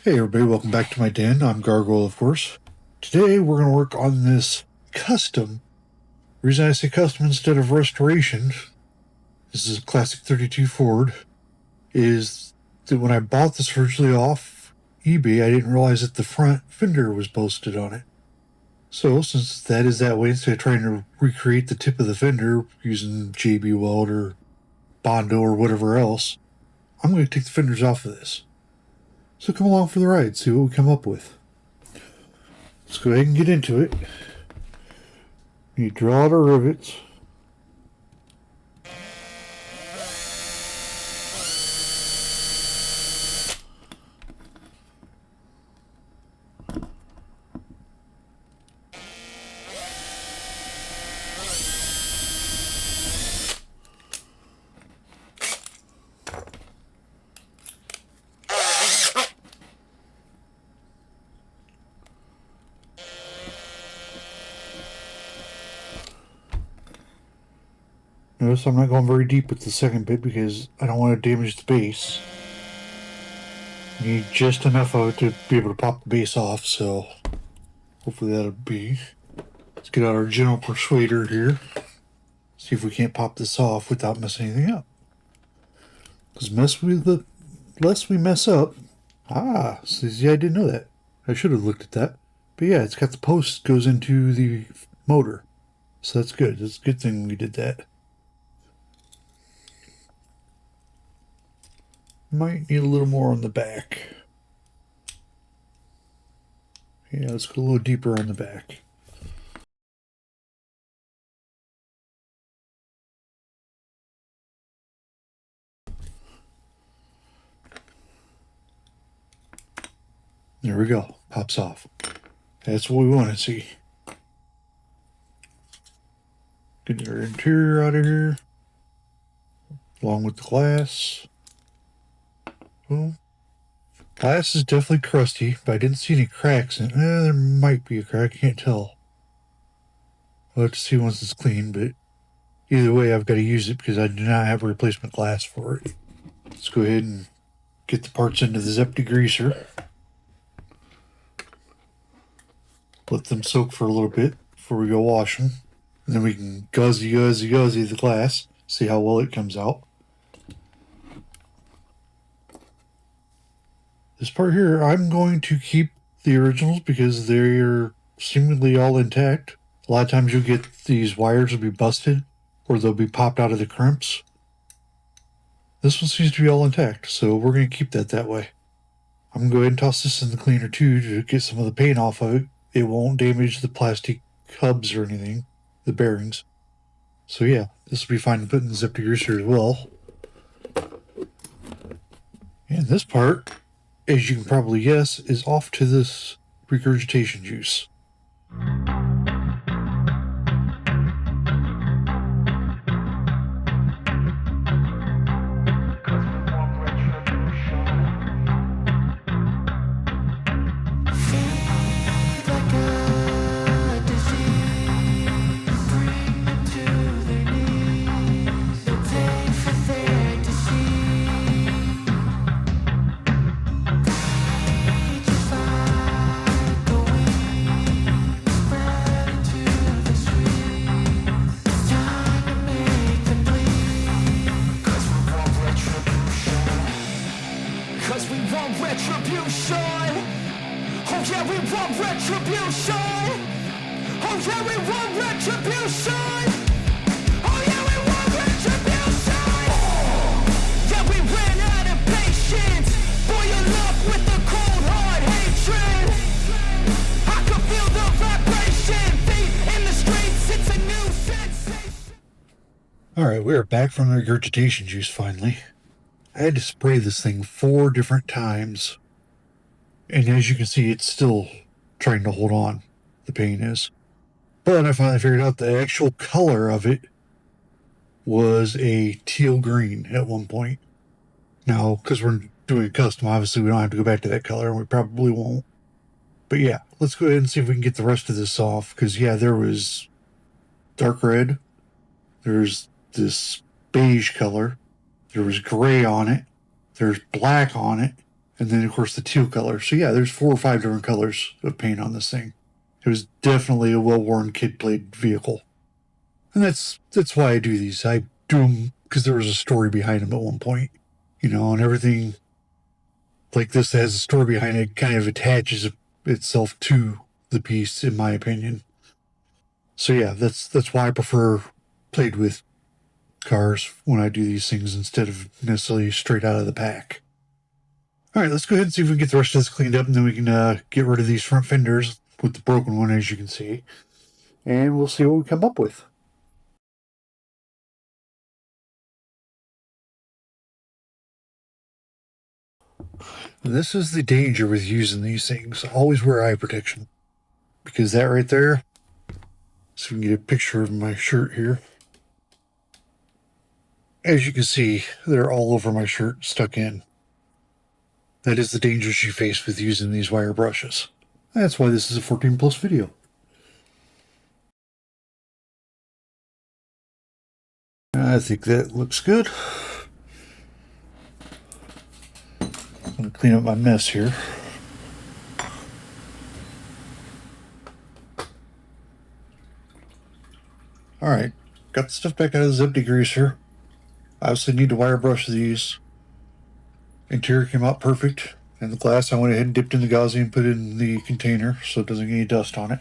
Hey everybody, welcome back to my den. I'm Gargoyle, of course. Today we're going to work on this custom. The reason I say custom instead of restoration, this is a classic 32 Ford, is that when I bought this originally off eBay, I didn't realize that the front fender was bolted on it. So since that is that way, instead of trying to recreate the tip of the fender using JB Weld or Bondo or whatever else, I'm going to take the fenders off of this. So come along for the ride, see what we come up with. Let's go ahead and get into it. You draw out our rivets. Notice I'm not going very deep with the second bit because I don't want to damage the base. You need just enough of it to be able to pop the base off, so hopefully that'll be. Let's get out our general persuader here. See if we can't pop this off without messing anything up. Because the less we mess up. See, I didn't know that. I should have looked at that. But yeah, it's got the post goes into the motor. So that's good. It's a good thing we did that. Might need a little more on the back. Yeah, let's go a little deeper on the back. There we go. Pops off. That's what we want to see. Get our interior out of here. Along with the glass. Boom. Glass is definitely crusty, but I didn't see any cracks in it. There might be a crack. I can't tell. We'll have to see once it's clean, but either way, I've got to use it because I do not have a replacement glass for it. Let's go ahead and get the parts into the Zep degreaser. Let them soak for a little bit before we go wash them. And then we can guzzy the glass, see how well it comes out. This part here, I'm going to keep the originals because they're seemingly all intact. A lot of times you'll get these wires will be busted or they'll be popped out of the crimps. This one seems to be all intact, so we're going to keep that way. I'm going to go ahead and toss this in the cleaner too to get some of the paint off of it. It won't damage the plastic hubs or anything, the bearings. So yeah, this will be fine to put in the Zep degreaser as well. And this part, as you can probably guess, is off to this regurgitation juice. Alright, we are back from the regurgitation juice finally. I had to spray this thing 4 different times. And as you can see, it's still trying to hold on. The paint is. But I finally figured out the actual color of it was a teal green at one point. Now, because we're doing a custom, obviously we don't have to go back to that color, and we probably won't. But yeah, let's go ahead and see if we can get the rest of this off. Because yeah, there was dark red. There's this beige color. There was gray on it. There's black on it. and then, of course, the teal color. So, yeah, there's 4 or 5 different colors of paint on this thing. It was definitely a well-worn kid-played vehicle. And that's why I do these. I do them because there was a story behind them at one point. You know, and everything like this that has a story behind it kind of attaches itself to the piece, in my opinion. So yeah, that's why I prefer played with cars when I do these things instead of necessarily straight out of the pack. All right, let's go ahead and see if we can get the rest of this cleaned up, and then we can get rid of these front fenders with the broken one, as you can see. And we'll see what we come up with. This is the danger with using these things. Always wear eye protection. Because that right there, so we can get a picture of my shirt here. As you can see, they're all over my shirt, stuck in. That is the dangers you face with using these wire brushes. That's why this is a 14 plus video. I think that looks good. I'm going to clean up my mess here. Alright, got the stuff back out of the zip degreaser. I obviously need to wire brush these. Interior came out perfect. And the glass I went ahead and dipped in the gauzy and put it in the container so it doesn't get any dust on it.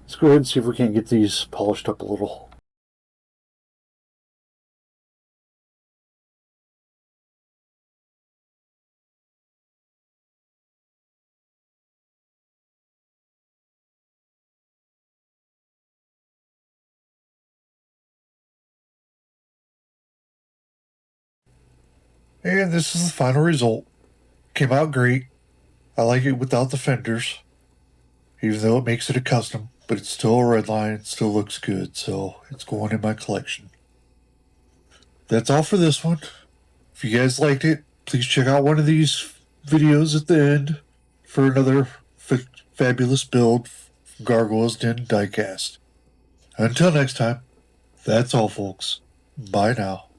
Let's go ahead and see if we can't get these polished up a little. And this is the final result. Came out great. I like it without the fenders, even though it makes it a custom, but it's still a Redline. It still looks good, so it's going in my collection. That's all for this one. If you guys liked it, please check out one of these videos at the end for another fabulous build from Gargoyles Den Diecast. Until next time, that's all, folks. Bye now.